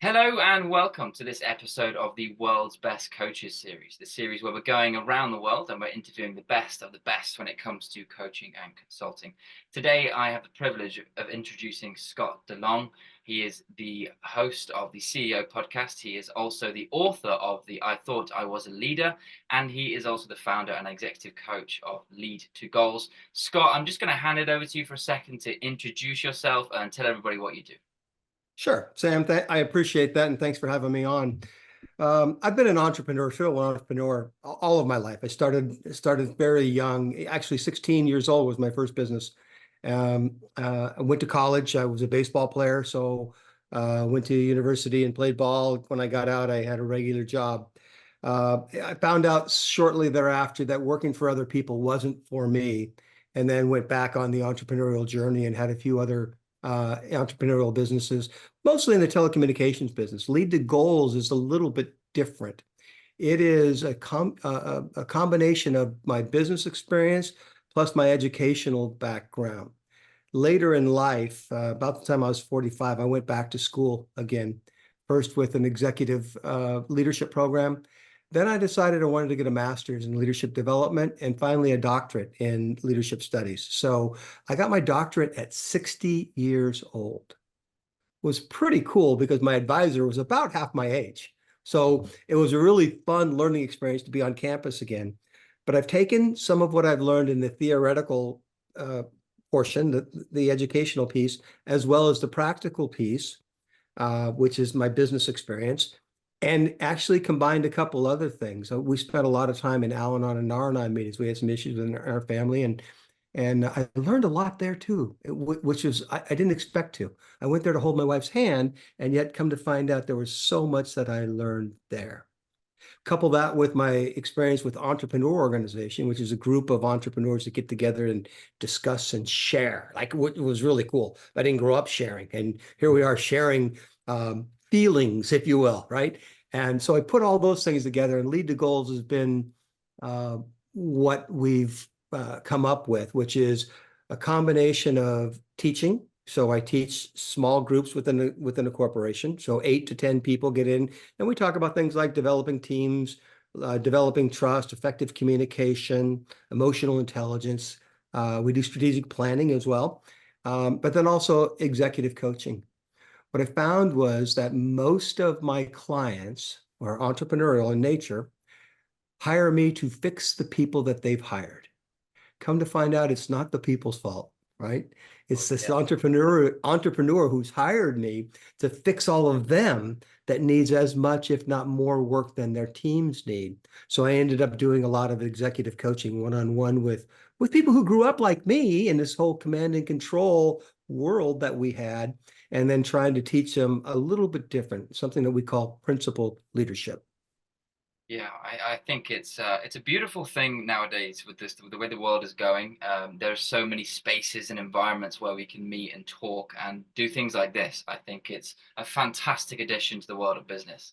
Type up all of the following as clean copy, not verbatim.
Hello and welcome to this episode of the World's Best Coaches series, the series where we're going around the world and we're interviewing the best of the best when it comes to coaching and consulting. Today, I have the privilege of introducing Scott DeLong. He is the host of the CEO podcast. He is also the author of the I Thought I Was a Leader, and he is also the founder and executive coach of Lead2Goals. Scott, I'm just going to hand it over to you for a second to introduce yourself and tell everybody what you do. Sure, Sam, I appreciate that, and thanks for having me on. I've been an entrepreneur, serial entrepreneur, all of my life. I started very young. Actually, 16 years old was my first business. I went to college. I was a baseball player, so went to university and played ball. When I got out, I had a regular job. I found out shortly thereafter that working for other people wasn't for me, and then went back on the entrepreneurial journey and had a few other entrepreneurial businesses, mostly in the telecommunications business. Lead2Goals is a little bit different. It is a combination of my business experience plus my educational background. Later in life, about the time I was 45, I went back to school again, first with an executive leadership program. Then I decided I wanted to get a master's in leadership development and finally a doctorate in leadership studies. So I got my doctorate at 60 years old. It was pretty cool because my advisor was about half my age. So it was a really fun learning experience to be on campus again. But I've taken some of what I've learned in the theoretical portion, the educational piece, as well as the practical piece, which is my business experience, and actually combined a couple other things. We spent a lot of time in Al-Anon and Nar-Anon meetings. We had some issues in our family, and I learned a lot there too, which is I didn't expect to. I went there to hold my wife's hand, and yet come to find out there was so much that I learned there. Couple that with my experience with Entrepreneur Organization, which is a group of entrepreneurs that get together and discuss and share. Like, it was really cool. I didn't grow up sharing, and here we are sharing feelings, if you will, right? And so I put all those things together, and Lead2Goals has been what we've come up with, which is a combination of teaching. So I teach small groups within a corporation. So 8 to 10 people get in, and we talk about things like developing teams, developing trust, effective communication, emotional intelligence. We do strategic planning as well, but then also executive coaching. What I found was that most of my clients are entrepreneurial in nature, hire me to fix the people that they've hired. Come to find out, it's not the people's fault, right? It's this entrepreneur who's hired me to fix all of them that needs as much, if not more, work than their teams need. So I ended up doing a lot of executive coaching one-on-one with people who grew up like me in this whole command and control world that we had, and then trying to teach them a little bit different, something that we call principled leadership. Yeah, I think it's a beautiful thing nowadays with the way the world is going. There are so many spaces and environments where we can meet and talk and do things like this. I think it's a fantastic addition to the world of business.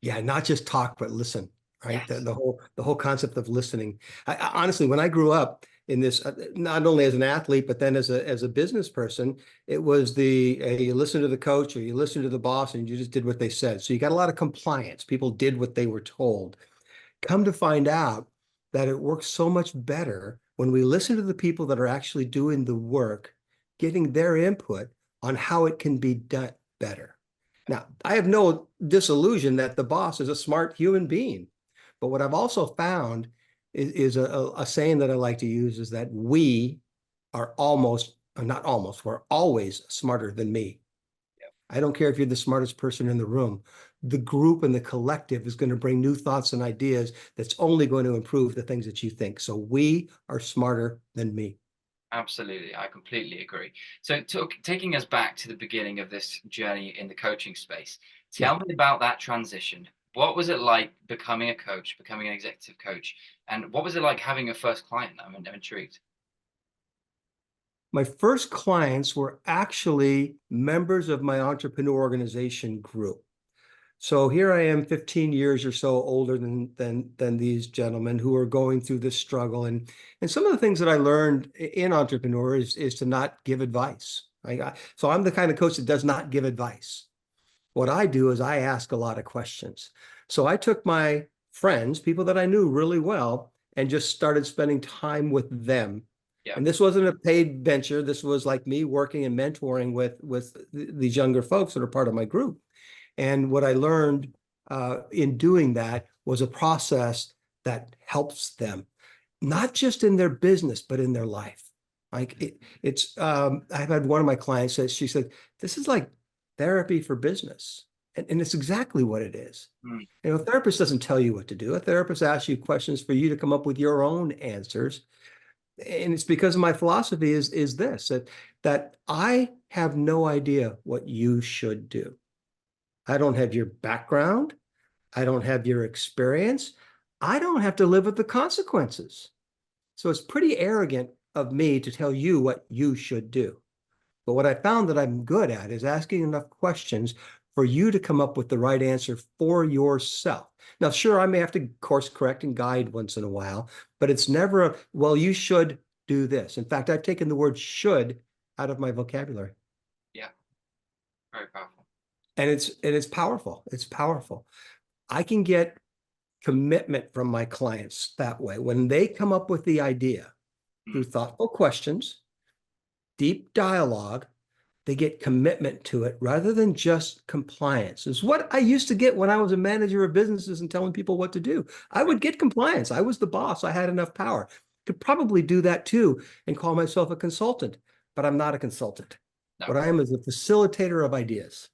Yeah, not just talk, but listen, right? The, Yes. the whole the whole concept of listening. Honestly, when I grew up in this, not only as an athlete, but then as a business person, it was you listen to the coach or you listen to the boss and you just did what they said. So you got a lot of compliance. People did what they were told. Come to find out that it works so much better when we listen to the people that are actually doing the work, getting their input on how it can be done better. Now, I have no disillusion that the boss is a smart human being. But what I've also found is a saying that I like to use is that we are almost, or not almost, we're always smarter than me. I don't care if you're the smartest person in the room. The group and the collective is going to bring new thoughts and ideas that's only going to improve the things that you think. So we are smarter than me. Absolutely, I completely agree. So, taking us back to the beginning of this journey in the coaching space, Yeah. tell me about that transition. What was it like becoming a coach, becoming an executive coach, and what was it like having your first client? I'm intrigued. My first clients were actually members of my entrepreneur organization group. So here I am 15 years or so older than these gentlemen who are going through this struggle. And some of the things that I learned in entrepreneur is to not give advice. So I'm the kind of coach that does not give advice. What I do is I ask a lot of questions. So I took my friends, people that I knew really well, and just started spending time with them. Yeah. And this wasn't a paid venture. This was like me working and mentoring with these younger folks that are part of my group. And what I learned in doing that was a process that helps them, not just in their business, but in their life. Like I've had one of my clients say, she said, this is like therapy for business. And it's exactly what it is. Mm. You know, a therapist doesn't tell you what to do. A therapist asks you questions for you to come up with your own answers. And it's because of my philosophy is this, that I have no idea what you should do. I don't have your background. I don't have your experience. I don't have to live with the consequences. So it's pretty arrogant of me to tell you what you should do. But what I found that I'm good at is asking enough questions for you to come up with the right answer for yourself. Now, sure, I may have to course correct and guide once in a while, but it's never a, well, you should do this. In fact, I've taken the word should out of my vocabulary. Yeah. Very powerful. And it's powerful. It's powerful. I can get commitment from my clients that way. When they come up with the idea through thoughtful questions, deep dialogue, they get commitment to it rather than just compliance. It's what I used to get when I was a manager of businesses and telling people what to do. I would get compliance. I was the boss. I had enough power. Could probably do that too and call myself a consultant, but I'm not a consultant. No. What I am is a facilitator of ideas.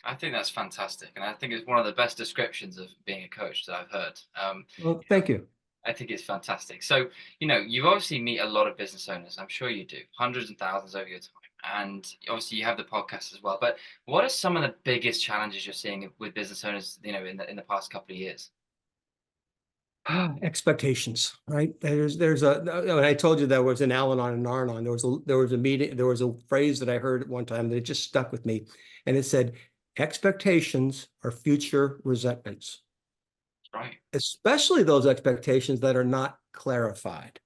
I think that's fantastic. And I think it's one of the best descriptions of being a coach that I've heard. Well, thank you. I think it's fantastic. So, you obviously meet a lot of business owners. I'm sure you do, hundreds and thousands over your time. And obviously you have the podcast as well. But what are some of the biggest challenges you're seeing with business owners, in the past couple of years? Expectations, right? When I told you there was an Al-Anon and Ar-Anon, there was a meeting, there was a phrase that I heard at one time that it just stuck with me. And it said, expectations are future resentments. Right. Especially those expectations that are not clarified.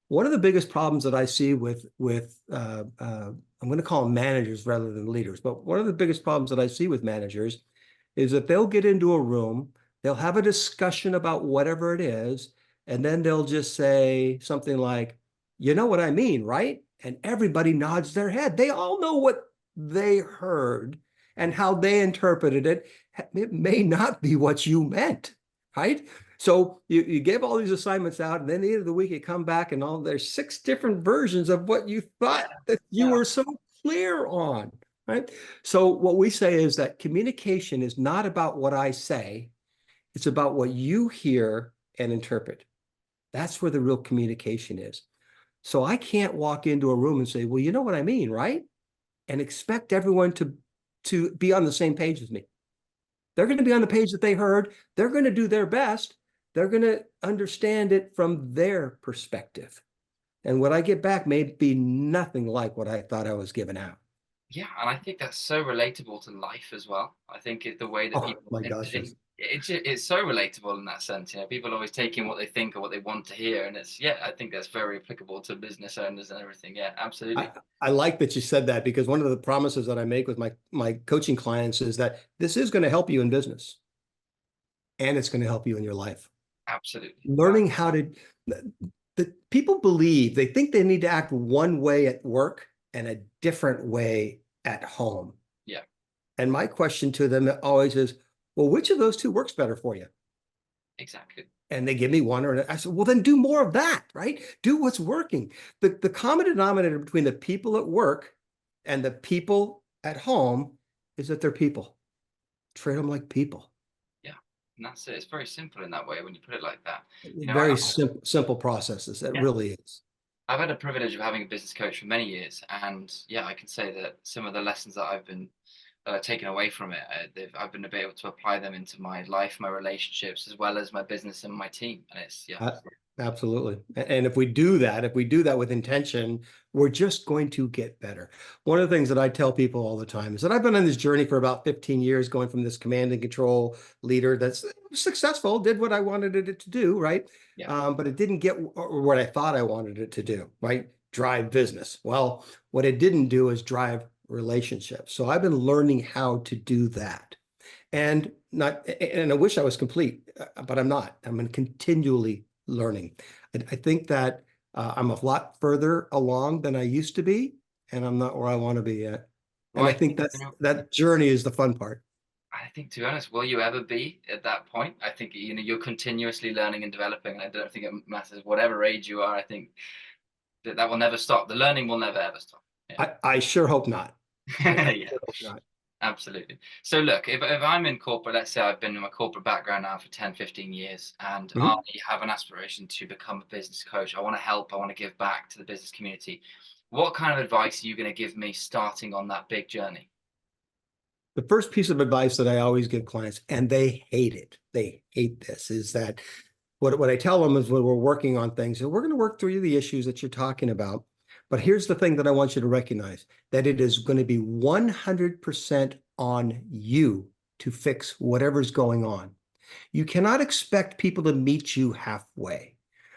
One of the biggest problems that I see with I'm going to call them managers rather than leaders, but one of the biggest problems that I see with managers is that they'll get into a room, they'll have a discussion about whatever it is, and then they'll just say something like, you know what I mean, right? And everybody nods their head. They all know what they heard and how they interpreted it. It may not be what you meant, right? So you gave all these assignments out, and then at the end of the week, you come back and there's 6 different versions of what you thought that you were so clear on, right? So what we say is that communication is not about what I say. It's about what you hear and interpret. That's where the real communication is. So I can't walk into a room and say, well, you know what I mean, right? And expect everyone to be on the same page as me. They're going to be on the page that they heard. They're going to do their best. They're going to understand it from their perspective. And what I get back may be nothing like what I thought I was giving out. Yeah, and I think that's so relatable to life as well. I think the way that people my gosh, yes. It's so relatable in that sense. People always take in what they think or what they want to hear, and I think that's very applicable to business owners and everything. Yeah, absolutely. I like that you said that, because one of the promises that I make with my coaching clients is that this is going to help you in business, and it's going to help you in your life. Absolutely. Learning how to, the people believe, they think they need to act one way at work and a different way at home. Yeah. And my question to them always is, well, which of those two works better for you? Exactly. And they give me one, or I said, well, then do more of that, right? Do what's working. The common denominator between the people at work and the people at home is that they're people. Treat them like people. Yeah. And that's it. It's very simple in that way when you put it like that. Very simple processes. It really is. I've had a privilege of having a business coach for many years, and I can say that some of the lessons that I've been taken away from it, I've been able to apply them into my life, my relationships, as well as my business and my team. And it's absolutely. And if we do that with intention, we're just going to get better. One of the things that I tell people all the time is that I've been on this journey for about 15 years, going from this command and control leader that's successful, did what I wanted it to do, right? Yeah. But it didn't get what I thought I wanted it to do, right? Drive business. Well, what it didn't do is drive relationships. So I've been learning how to do that. And I wish I was complete, but I'm not. I'm continually learning. I think that I'm a lot further along than I used to be, and I'm not where I want to be yet. Well, And I I think think, that journey is the fun part. I think, to be honest, will you ever be at that point? I think, you're continuously learning and developing, and I don't think it matters whatever age you are. I think that will never stop. The learning will never ever stop. Yeah. I sure hope not. I Yeah. sure hope not. Absolutely. So look, if I'm in corporate, let's say I've been in my corporate background now for 10, 15 years, and I Mhm. have an aspiration to become a business coach. I want to help, I want to give back to the business community. What kind of advice are you going to give me starting on that big journey? The first piece of advice that I always give clients, and they hate it, they hate this, is that what I tell them is when we're working on things, we're going to work through the issues that you're talking about. But here's the thing that I want you to recognize, that it is going to be 100% on you to fix whatever's going on. You cannot expect people to meet you halfway.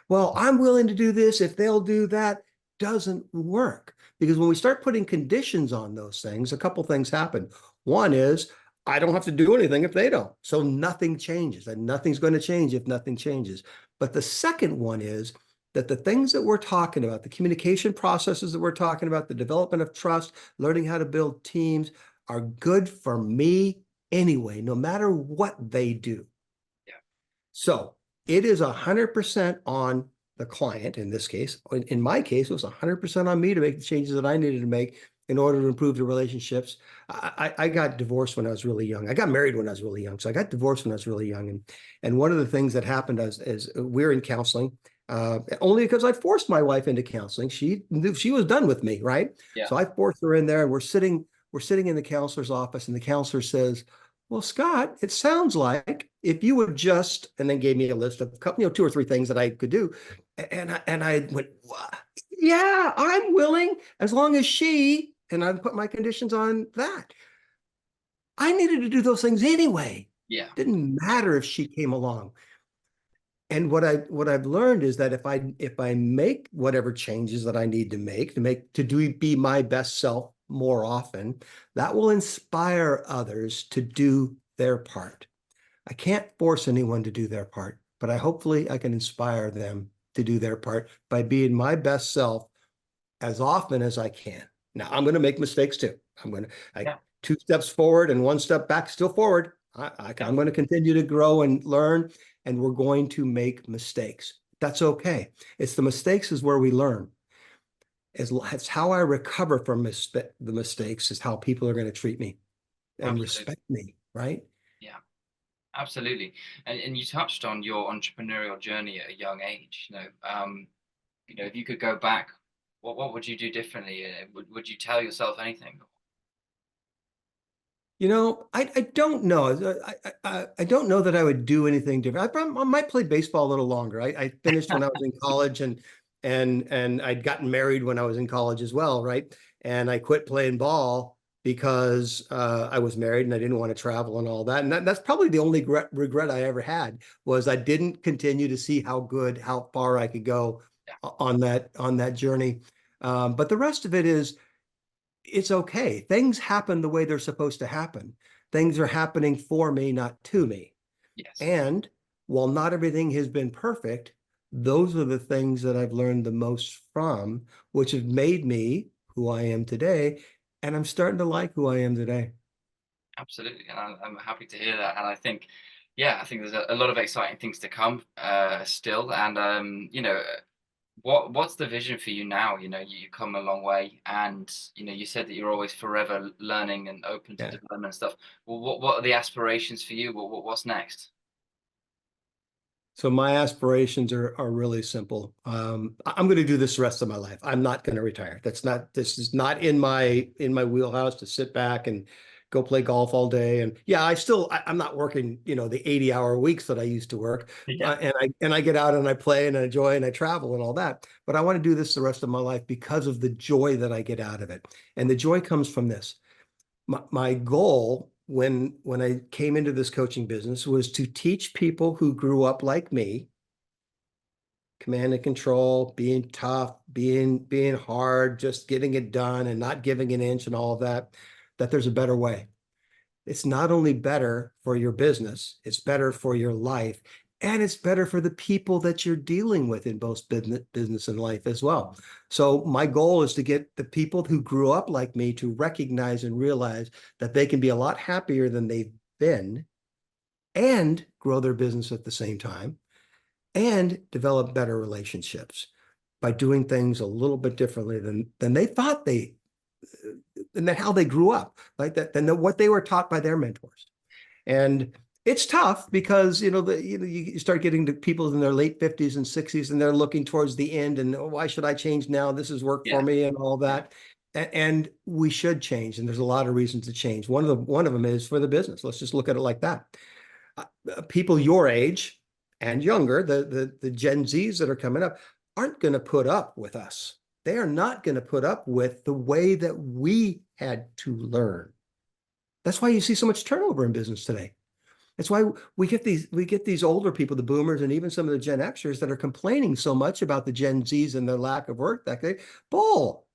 Well, I'm willing to do this if they'll do that. Doesn't work, because when we start putting conditions on those things, a couple things happen. One is I don't have to do anything if they don't. So nothing changes, and nothing's going to change if nothing changes. But the second one is that the things that we're talking about, the communication processes that we're talking about, the development of trust, learning how to build teams, are good for me anyway, no matter what they do. Yeah. So it is 100% on the client in this case. In my case, it was 100% on me to make the changes that I needed to make in order to improve the relationships. I got divorced when I was really young. I got married when I was really young. So I got divorced when I was really young. And one of the things that happened is we're in counseling, only because I forced my wife into counseling. She knew she was done with me, right? Yeah. So I forced her in there, and we're sitting in the counselor's office, and the counselor says, well, Scott, it sounds like if you would just, and then gave me a list of a couple, 2 or 3 things that I could do. And I went, what? Yeah, I'm willing, as long as and I put my conditions on that. I needed to do those things anyway. Yeah. Didn't matter if she came along. And what I've learned is that if I make whatever changes that I need to be my best self more often, that will inspire others to do their part. I can't force anyone to do their part, but hopefully I can inspire them to do their part by being my best self as often as I can. Now I'm going to make mistakes too. I Yeah. 2 steps forward and 1 step back, still forward. Yeah. I'm going to continue to grow and learn, and we're going to make mistakes. That's okay. It's the mistakes is where we learn. It's how I recover from the mistakes is how people are going to treat me and Absolutely. respect me, right? Yeah. Absolutely. And you touched on your entrepreneurial journey at a young age. If you could go back, what would you do differently? Would you tell yourself anything? I don't know. I don't know that I would do anything different. I might play baseball a little longer. I finished when I was in college, and I'd gotten married when I was in college as well, right? And I quit playing ball because I was married and I didn't want to travel and all that. And that's probably the only regret I ever had, was I didn't continue to see how far I could go Yeah. on that journey. But the rest of it is, it's okay. Things happen the way they're supposed to happen. Things are happening for me, not to me. Yes. And while not everything has been perfect, those are the things that I've learned the most from, which have made me who I am today. And I'm starting to like who I am today. Absolutely. And I'm happy to hear that. And I think, yeah, I think there's a lot of exciting things to come still. And what's the vision for you now? You come a long way, and you said that you're always forever learning and open to Yeah. development and stuff. Well, what are the aspirations for you? What's next? So my aspirations are really simple. I'm going to do this the rest of my life. I'm not going to retire. This is not in my wheelhouse to sit back and go play golf all day. And yeah, I'm not working, the 80-hour weeks that I used to work. Yeah. And I get out and I play and I enjoy and I travel and all that. But I want to do this the rest of my life because of the joy that I get out of it. And the joy comes from this. My goal when I came into this coaching business was to teach people who grew up like me command and control, being tough, being hard, just getting it done and not giving an inch and all of that, that there's a better way. It's not only better for your business, it's better for your life, and it's better for the people that you're dealing with in both business and life as well. So my goal is to get the people who grew up like me to recognize and realize that they can be a lot happier than they've been and grow their business at the same time and develop better relationships by doing things a little bit differently than they thought than how they grew up, like that, than what they were taught by their mentors. And it's tough because, you start getting to people in their late 50s and 60s, and they're looking towards the end and, oh, why should I change now? This has worked for me and all that. And we should change. And there's a lot of reasons to change. One of them is for the business. Let's just look at it like that. People your age and younger, the Gen Zs that are coming up, aren't going to put up with us. They are not going to put up with the way that we had to learn. That's why you see so much turnover in business today. That's why we get these older people, the boomers, and even some of the Gen Xers that are complaining so much about the Gen Zs and their lack of work ethic. Bull.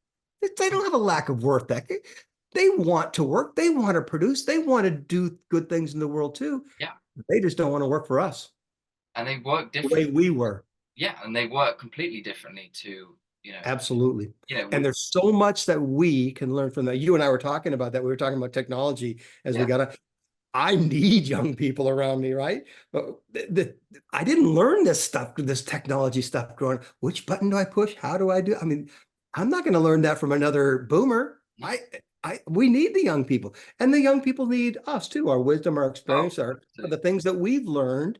They don't have a lack of work ethic. They want to work. They want to produce. They want to do good things in the world too. Yeah. They just don't want to work for us. And they work The differently. way we were. Yeah, and they work completely differently to, Absolutely. And there's so much that we can learn from that. You and I were talking about that. We were talking about technology as I need young people around me, right? But I didn't learn this technology stuff growing up. Which button do I push? How do I do? I mean, I'm not going to learn that from another boomer. We need the young people, and the young people need us too. Our wisdom, our experience, the things that we've learned,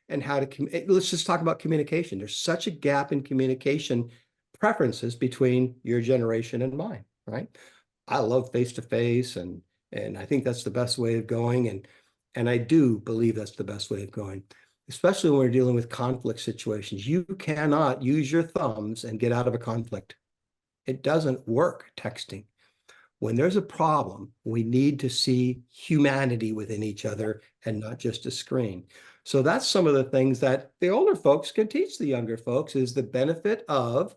and how to. Let's just talk about communication. There's such a gap in communication preferences between your generation and mine, right? I love face-to-face, and I think that's the best way of going, and I do believe that's the best way of going, especially when we're dealing with conflict situations. You cannot use your thumbs and get out of a conflict. It doesn't work texting. When there's a problem, we need to see humanity within each other and not just a screen. So that's some of the things that the older folks can teach the younger folks, is the benefit of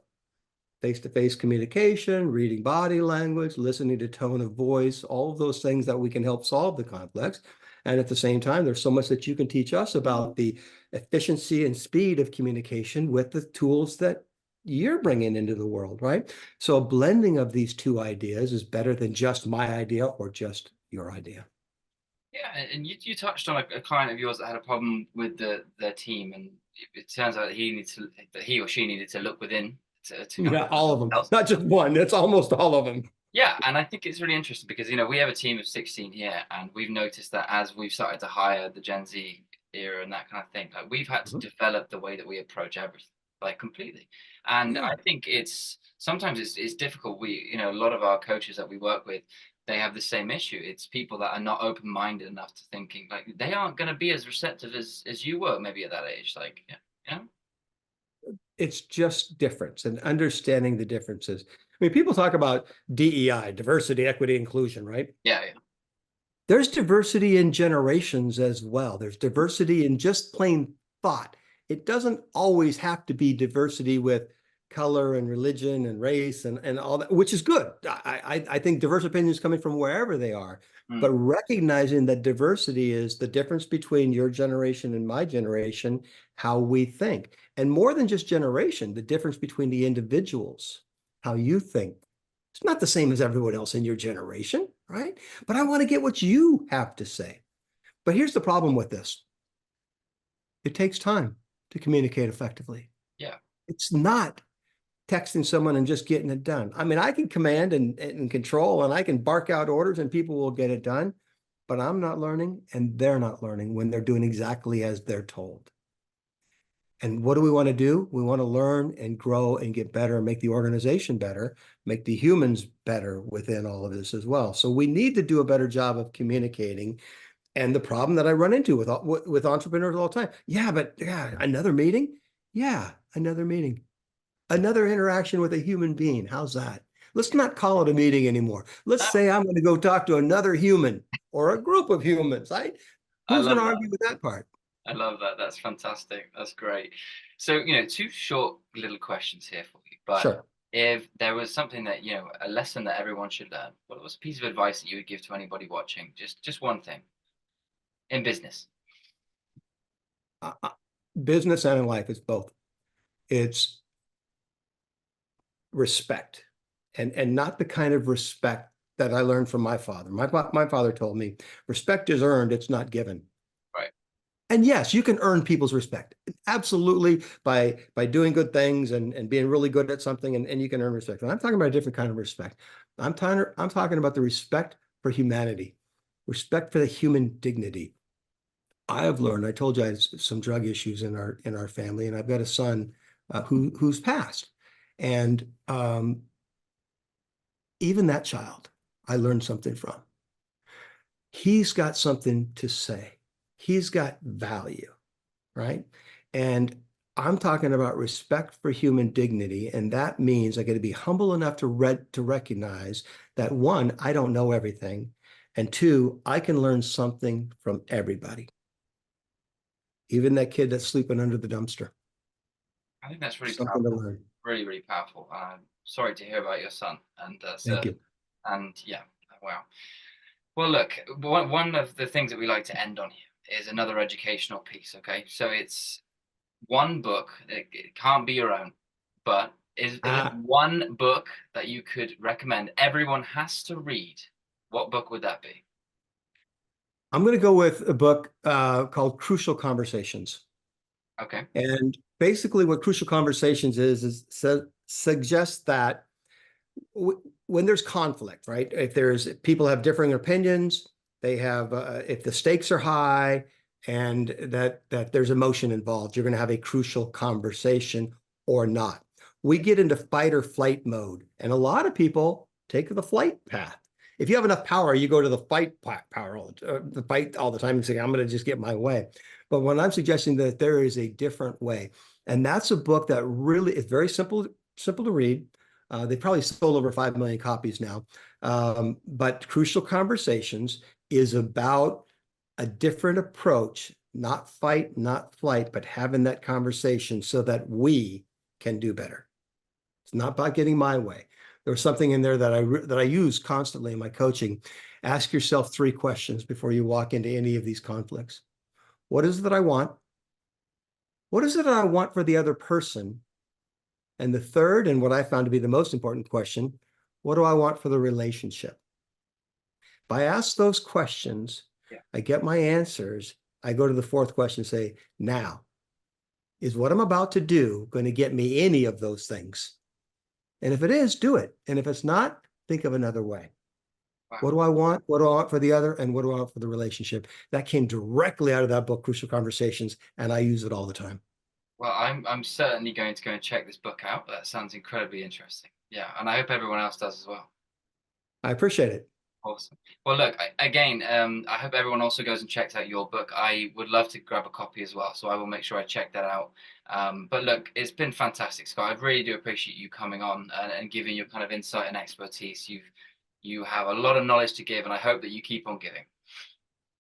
face-to-face communication, reading body language, listening to tone of voice, all of those things that we can help solve the conflicts. And at the same time, there's so much that you can teach us about the efficiency and speed of communication with the tools that you're bringing into the world, right? So a blending of these two ideas is better than just my idea or just your idea. Yeah, and you touched on a client of yours that had a problem with their team, and it turns out that he or she needed to look within to all of them, not just one. It's almost all of them. Yeah, and I think it's really interesting because we have a team of 16 here, and we've noticed that as we've started to hire the Gen Z era and that kind of thing, like we've had to develop the way that we approach everything, like completely. And I think sometimes it's difficult. A lot of our coaches that we work with, they have the same issue. It's people that are not open-minded enough to thinking, like they aren't going to be as receptive as you were maybe at that age. Like, It's just difference and understanding the differences. I mean, people talk about DEI, diversity, equity, inclusion, right? Yeah. There's diversity in generations as well. There's diversity in just plain thought. It doesn't always have to be diversity with color and religion and race and all that, which is good. I think diverse opinions coming from wherever they are, but recognizing that diversity is the difference between your generation and my generation, how we think. And more than just generation, the difference between the individuals, how you think. It's not the same as everyone else in your generation, right? But I want to get what you have to say. But here's the problem with this. It takes time to communicate effectively. Yeah. It's not texting someone and just getting it done. I mean, I can command and control, and I can bark out orders and people will get it done, but I'm not learning and they're not learning when they're doing exactly as they're told. And what do we want to do? We want to learn and grow and get better and make the organization better, make the humans better within all of this as well. So we need to do a better job of communicating. And the problem that I run into with entrepreneurs all the time, another meeting? Yeah, another meeting. Another interaction with a human being. How's that? Let's not call it a meeting anymore. Let's say I'm going to go talk to another human or a group of humans, right? Who's going to argue with that part? I love that. That's fantastic. That's great. So, two short little questions here for you. But Sure. if there was something that, a lesson that everyone should learn, what was a piece of advice that you would give to anybody watching? Just one thing in business. Uh, uh, Business and in life, it's both. It's respect, and not the kind of respect that I learned from my father. My father told me, respect is earned, it's not given. Right. And yes, you can earn people's respect. Absolutely, by doing good things and being really good at something, and you can earn respect. And I'm talking about a different kind of respect. I'm talking about the respect for humanity, respect for the human dignity. I have learned, I told you I had some drug issues in our family, and I've got a son who's passed. And even that child, I learned something from. He's got something to say. He's got value, right? And I'm talking about respect for human dignity, and that means I got to be humble enough to recognize that, one, I don't know everything, and two, I can learn something from everybody, even that kid that's sleeping under the dumpster. I think that's really Something to powerful. learn. Really, really powerful. I'm sorry to hear about your son. And Thank you. and yeah, wow. Well, look, one of the things that we like to end on here is another educational piece. Okay, so it's one book. It can't be your own, but is there Ah, one book that you could recommend everyone has to read? What book would that be? I'm going to go with a book called Crucial Conversations. Okay. And basically, what Crucial Conversations is suggests that when there's conflict, right? If people have differing opinions, they have if the stakes are high and that there's emotion involved, you're going to have a crucial conversation or not. We get into fight or flight mode, and a lot of people take the flight path. If you have enough power, you go to the fight power, the fight all the time and say, I'm going to just get my way. But when I'm suggesting that there is a different way, and that's a book that really is very simple to read. They probably sold over 5 million copies now. But Crucial Conversations is about a different approach, not fight, not flight, but having that conversation so that we can do better. It's not about getting my way. There's something in there that I use constantly in my coaching. Ask yourself 3 questions before you walk into any of these conflicts. What is it that I want? What is it that I want for the other person? And the third, and what I found to be the most important question, what do I want for the relationship? If I ask those questions, Yeah. I get my answers. I go to the fourth question and say, now, is what I'm about to do going to get me any of those things? And if it is, do it. And if it's not, think of another way. What Wow. do I want? What do I want for the other? And what do I want for the relationship? That came directly out of that book, Crucial Conversations, and I use it all the time. Well, I'm certainly going to go and check this book out. That sounds incredibly interesting. Yeah, and I hope everyone else does as well. I appreciate it. Awesome. Well, look, again, I hope everyone also goes and checks out your book. I would love to grab a copy as well, so I will make sure I check that out. But look, it's been fantastic, Scott. I really do appreciate you coming on and giving your kind of insight and expertise. You have a lot of knowledge to give, and I hope that you keep on giving.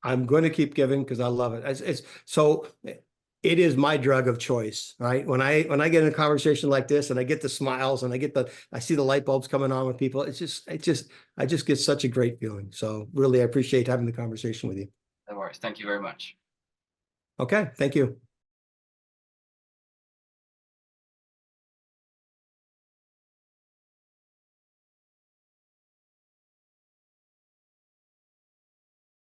I'm going to keep giving because I love it. So it is my drug of choice, right? When I get in a conversation like this and I get the smiles and I see the light bulbs coming on with people, I just get such a great feeling. So really, I appreciate having the conversation with you. No worries. Thank you very much. Okay, thank you.